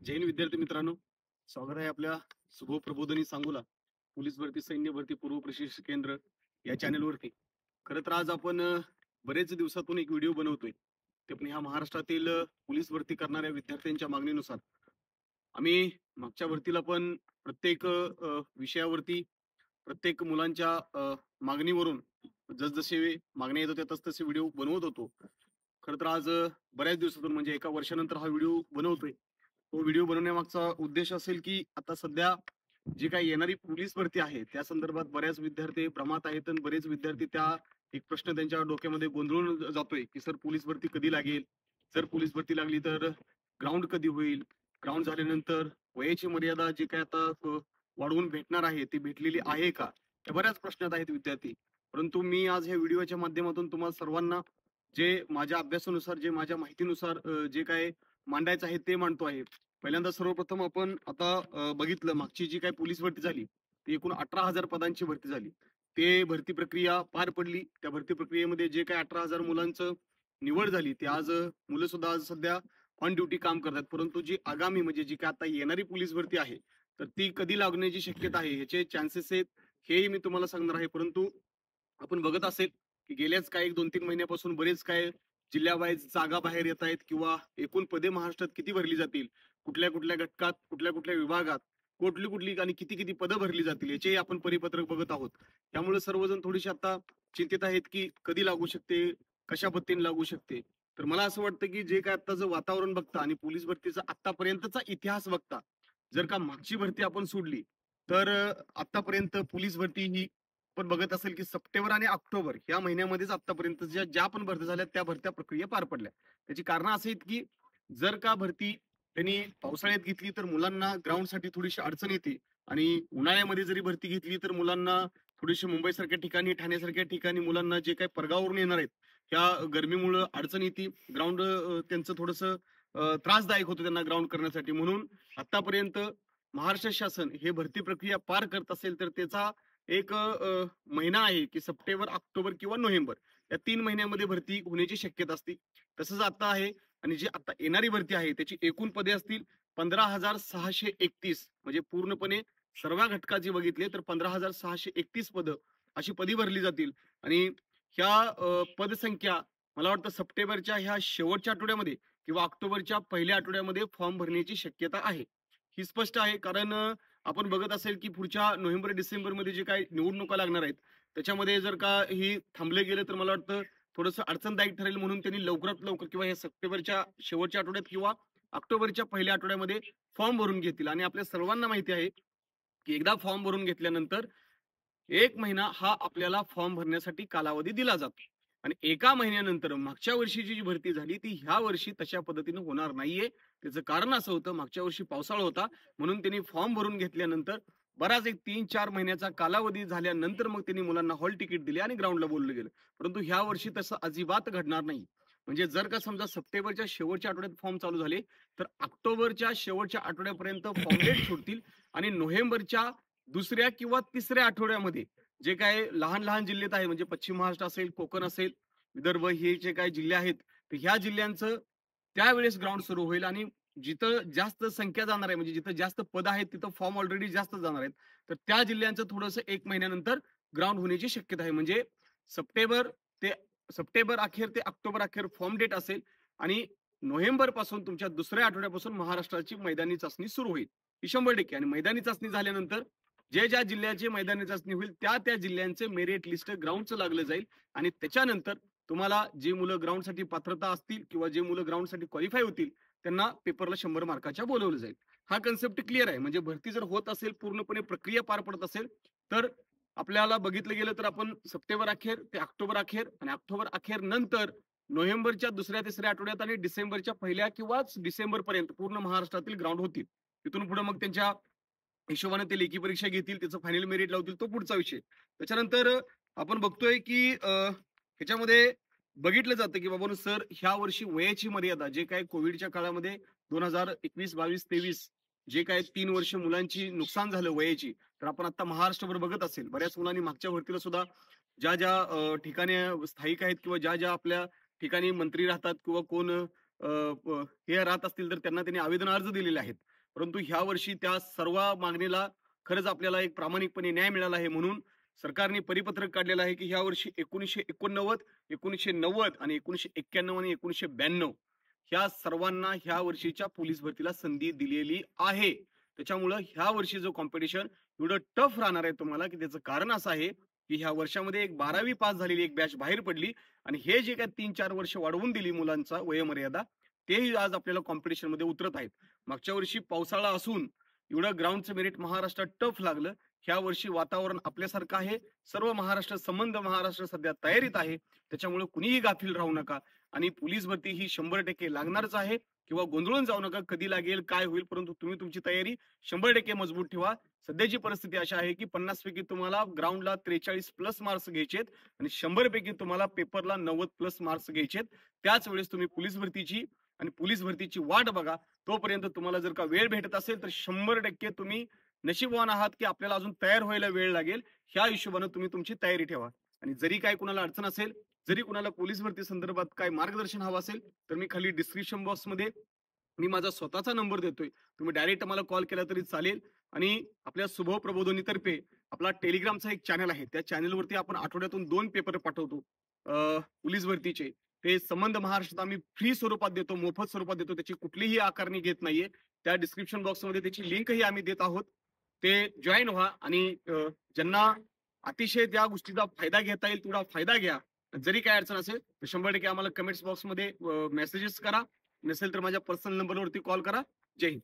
जैन विद्यार्थी मित्रांनो, स्वागत आहे आपल्या शुभ प्रबोधिनी सांगूला पोलीस भरती सैन्य भरती पूर्व प्रशिक्षण केंद्र या चॅनलवरती. खरं तर आज आपण बरेच दिवसातून एक व्हिडिओ बनवतोय. ते पण ह्या महाराष्ट्रातील पोलीस भरती करणाऱ्या विद्यार्थ्यांच्या मागणीनुसार आम्ही मागच्या भरतीला पण प्रत्येक विषयावरती प्रत्येक मुलांच्या मागणीवरून जसजसे मागण्या येत होत्या तसतसे व्हिडिओ बनवत होतो. खरं तर आज बऱ्याच दिवसातून म्हणजे एका वर्षानंतर हा व्हिडिओ बनवतोय. तो व्हिडिओ बनवण्यामागचा उद्देश असेल की आता सध्या जी काही येणारी पोलीस भरती आहे त्या संदर्भात बऱ्याच विद्यार्थी भ्रमात आहेत आणि बरेच विद्यार्थी त्या एक प्रश्न त्यांच्या डोक्यामध्ये गोंधळून जातोय की सर पोलीस भरती कधी लागेल, जर पोलीस भरती लागली तर ग्राउंड कधी होईल, ग्राउंड झाल्यानंतर वयाची मर्यादा जी काय आता वाढवून भेटणार आहे ती भेटलेली आहे का, या बऱ्याच प्रश्नात आहेत विद्यार्थी. परंतु मी आज ह्या व्हिडिओच्या माध्यमातून तुम्हाला सर्वांना जे माझ्या अभ्यासानुसार जे माझ्या माहितीनुसार जे काय मांडायचं आहे ते मांडतो आहे. पहिल्यांदा सर्वप्रथम आपण आता बघितलं मागची जी काही पोलीस भरती झाली ती एकूण 18,000 पदांची भरती झाली. ते भरती प्रक्रिया पार पडली. त्या भरती प्रक्रियेमध्ये जे काही 18,000 मुलांचं निवड झाली ते आज मुलं सुद्धा आज सध्या ऑन ड्युटी काम करतात. परंतु जी आगामी म्हणजे जी काय आता येणारी पोलीस भरती आहे तर ती कधी लागण्याची शक्यता आहे, ह्याचे चान्सेस आहेत हेही मी तुम्हाला सांगणार आहे. परंतु आपण बघत असेल की गेल्याच काही 2-3 महिन्यापासून बरेच काय जिल्ह्या वाईज जागा बाहेर येत आहेत किंवा एकूण पदे महाराष्ट्रात किती भरली जातील, कुठल्या कुठल्या घटकात, कुठल्या कुठल्या विभागात कुठली कुठली आणि किती किती पदं भरली जातील याचे आपण परिपत्रक बघत आहोत. त्यामुळे सर्वजण थोडीशी आता चिंतित आहेत की कधी लागू शकते, कशा पद्धतीने लागू शकते. तर मला असं वाटतं की जे काय आताचं वातावरण बघता आणि पोलीस भरतीचा आतापर्यंतचा इतिहास बघता, जर का मागची भरती आपण सोडली तर आतापर्यंत पोलीस भरती ही पण बघत असेल की सप्टेंबर आणि ऑक्टोबर या महिन्यामध्येच आतापर्यंत ज्या ज्या पण भरती झाल्या त्या भरत्या प्रक्रिया पार पडल्या. त्याची कारण असं आहेत की जर का भरती त्यांनी पावसाळ्यात घेतली तर मुलांना ग्राउंडसाठी थोडीशी अडचण येते आणि उन्हाळ्यामध्ये जरी भरती घेतली तर मुलांना थोडीशी मुंबईसारख्या ठिकाणी, ठाण्यासारख्या ठिकाणी मुलांना जे काही परगावरून येणार आहेत त्या गरमीमुळे अडचण येते. ग्राउंड त्यांचं थोडंसं त्रासदायक होतं त्यांना ग्राउंड करण्यासाठी. म्हणून आतापर्यंत महाराष्ट्र शासन हे भरती प्रक्रिया पार करत असेल तर त्याचा एक महिना आहे की सप्टेंबर, ऑक्टोबर किंवा नोव्हेंबर या 3 महिन्यामध्ये भरती होण्याची शक्यता असते. तसंच आता आहे आणि जी आता येणारी भरती आहे त्याची एकूण पदे असतील 15,631 म्हणजे पूर्णपणे सर्व घटकात जे बघितले तर 15,631 पदं अशी पदी भरली जातील आणि ह्या पदसंख्या मला वाटतं सप्टेंबरच्या ह्या शेवटच्या आठवड्यामध्ये किंवा ऑक्टोबरच्या पहिल्या आठवड्यामध्ये फॉर्म भरण्याची शक्यता आहे. ही स्पष्ट आहे कारण आपण बघत असेल की पुढच्या नोव्हेंबर डिसेंबर मध्ये जे काही निवडणुका लागणार आहेत त्याच्यामध्ये जर का ही थांबले गेले तर मला वाटतं थोडंसं अडचणदायक ठरेल. म्हणून त्यांनी लवकरात लवकर किंवा हे सप्टेंबरच्या शेवटच्या आठवड्यात किंवा ऑक्टोबरच्या पहिल्या आठवड्यामध्ये फॉर्म भरून घेतील. आणि आपल्या सर्वांना माहिती आहे की एकदा फॉर्म भरून घेतल्यानंतर 1 महिना हा आपल्याला फॉर्म भरण्यासाठी कालावधी दिला जातो आणि एका महिन्यानंतर मागच्या वर्षीची जी भरती झाली ती ह्या वर्षी तशा पद्धतीने होणार नाहीये. त्याचं कारण असं होतं मागच्या वर्षी पावसाळा होता म्हणून त्यांनी फॉर्म भरून घेतल्यानंतर बराच एक 3-4 महिन्याचा कालावधी झाल्यानंतर मग त्यांनी मुलांना हॉल तिकीट दिले आणि ग्राउंडला बोललं गेलं. परंतु ह्या वर्षी तसं अजिबात घडणार नाही. म्हणजे जर का समजा सप्टेंबरच्या शेवटच्या आठवड्यात फॉर्म चालू झाले तर ऑक्टोबरच्या शेवटच्या आठवड्यापर्यंत फॉर्म डेट सोडतील आणि नोव्हेंबरच्या दुसऱ्या किंवा तिसऱ्या आठवड्यामध्ये जे काय लहान लहान जिल्हे आहे म्हणजे पश्चिम महाराष्ट्र असेल, कोकण असेल, विदर्भ हे जे काही जिल्हे आहेत तर ह्या जिल्ह्यांचं त्यावेळेस ग्राउंड सुरू होईल आणि जिथं जास्त संख्या जाणार आहे म्हणजे जिथं जास्त पद आहेत तिथं फॉर्म ऑलरेडी जास्त जाणार आहेत तर त्या जिल्ह्यांचं थोडंसं 1 महिन्यानंतर ग्राउंड होण्याची शक्यता आहे. म्हणजे सप्टेंबर ते सप्टेंबर अखेर ते ऑक्टोबर अखेर फॉर्म डेट असेल आणि नोव्हेंबर पासून तुमच्या दुसऱ्या आठवड्यापासून महाराष्ट्राची मैदानी चाचणी सुरू होईल ही 100%. आणि मैदानी चाचणी झाल्यानंतर जे ज्या जिल्ह्याची मैदानी चाचणी होईल त्या त्या जिल्ह्यांचे मेरिट लिस्ट ग्राउंडचं लागलं जाईल आणि त्याच्यानंतर तुम्हाला जे मुलं ग्राउंडसाठी पात्रता असतील किंवा जे मुलं ग्राउंडसाठी क्वालिफाय होतील त्यांना पेपरला 100 मार्काच्या बोलवलं जाईल. हा कन्सेप्ट क्लिअर आहे. म्हणजे भरती जर होत असेल पूर्णपणे प्रक्रिया पार पडत असेल तर आपल्याला बघितलं गेलं तर आपण सप्टेंबर अखेर ते ऑक्टोबर अखेर आणि ऑक्टोबर अखेर नंतर नोव्हेंबरच्या दुसऱ्या तिसऱ्या आठवड्यात आणि डिसेंबरच्या पहिल्या किंवा डिसेंबर पर्यंत पूर्ण महाराष्ट्रातील ग्राउंड होतील. तिथून पुढे मग त्यांच्या हिशोबाने ते लेखी परीक्षा घेतील, त्याचं फायनल मेरिट लावतील, तो पुढचा विषय. त्याच्यानंतर आपण बघतोय की ह्याच्यामध्ये बघितलं जातं की बाबा सर ह्या वर्षी वयाची मर्यादा जे काय कोविडच्या काळामध्ये 2021, 22, 23 जे काय 3 वर्ष मुलांची नुकसान झालं वयाची तर आपण आता महाराष्ट्रभर बघत असेल बऱ्याच मुलांनी मागच्या भरतीला सुद्धा ज्या ज्या ठिकाणी स्थायिक आहेत किंवा ज्या ज्या आपल्या ठिकाणी मंत्री राहतात किंवा कोण हे राहत असतील तर त्यांना त्यांनी आवेदन अर्ज दिलेले आहेत. परंतु ह्या वर्षी त्या सर्व मागणीला खरंच आपल्याला एक प्रामाणिकपणे न्याय मिळाला आहे. म्हणून सरकारने परिपत्रक काढलेलं आहे की ह्या वर्षी 1989, 1990 आणि 1991 आणि 1992 ह्या सर्वांना ह्या वर्षीच्या पोलीस भरतीला संधी दिलेली आहे. त्याच्यामुळं ह्या वर्षी जो कॉम्पिटिशन एवढं टफ राहणार आहे तुम्हाला, की त्याचं कारण असं आहे की ह्या वर्षामध्ये एक 12वी पास झालेली एक बॅच बाहेर पडली आणि हे जे काही 3-4 वर्ष वाढवून दिली मुलांचा वयोमर्यादा, तेही आज आपल्याला कॉम्पिटिशन मध्ये उतरत आहेत. मागच्या वर्षी पावसाळा असून एवढं ग्राउंडचं मेरिट महाराष्ट्रात टफ लागलं. ह्या वर्षी वातावरण आपल्यासारखं आहे. सर्व महाराष्ट्र संबंध महाराष्ट्र सध्या तयारीत आहे. त्याच्यामुळे कुणीही गाफील राहू नका आणि पोलीस भरती ही 100% लागणारच आहे. किंवा गोंधळून जाऊ नका, कधी लागेल काय होईल, परंतु तुम्ही तुमची तयारी 100% मजबूत ठेवा. सध्याची परिस्थिती अशी आहे की 50 पैकी तुम्हाला ग्राउंडला 43 प्लस मार्क्स घ्यायचेत आणि 100 पैकी तुम्हाला पेपरला 90 प्लस मार्क्स घ्यायचेत. त्याच वेळेस तुम्ही पोलीस भरतीची आणि पोलीस भरतीची वाट बघा. तोपर्यंत तुम्हाला जर का वेळ भेटत असेल तर 100% तुम्ही नशीबवान आहात की आपल्याला अजून तयार व्हायला वेळ लागेल. ह्या हिशोबाने तुम्ही तुमची तयारी ठेवा. आणि जरी काय कुणाला अडचण असेल, जरी कुणाला पोलीस भरती संदर्भात काय मार्गदर्शन हवं असेल तर मी खाली डिस्क्रिप्शन बॉक्समध्ये मी माझा स्वतःचा नंबर देतोय. तुम्ही डायरेक्ट मला कॉल केला तरी चालेल. आणि आपल्या शुभ प्रबोधिनीतर्फे आपला टेलिग्रामचा एक चॅनल आहे. त्या चॅनलवरती आपण आठवड्यातून 2 पेपर पाठवतो पोलीस भरतीचे. ते संबंध महाराष्ट्रात आम्ही फ्री स्वरूपात देतो, मोफत स्वरूपात देतो. त्याची कुठलीही आकारणी घेत नाहीये. त्या डिस्क्रिप्शन बॉक्समध्ये त्याची लिंकही आम्ही देत आहोत. ते जॉईन व्हा आणि ज्यांना अतिशय त्या गोष्टीचा फायदा घेता येईल तेवढा फायदा घ्या. जरी काय अडचण असेल तर 100% आम्हाला कमेंट्स बॉक्समध्ये मेसेजेस करा. नसेल तर माझ्या पर्सनल नंबरवरती कॉल करा. जय हिंद.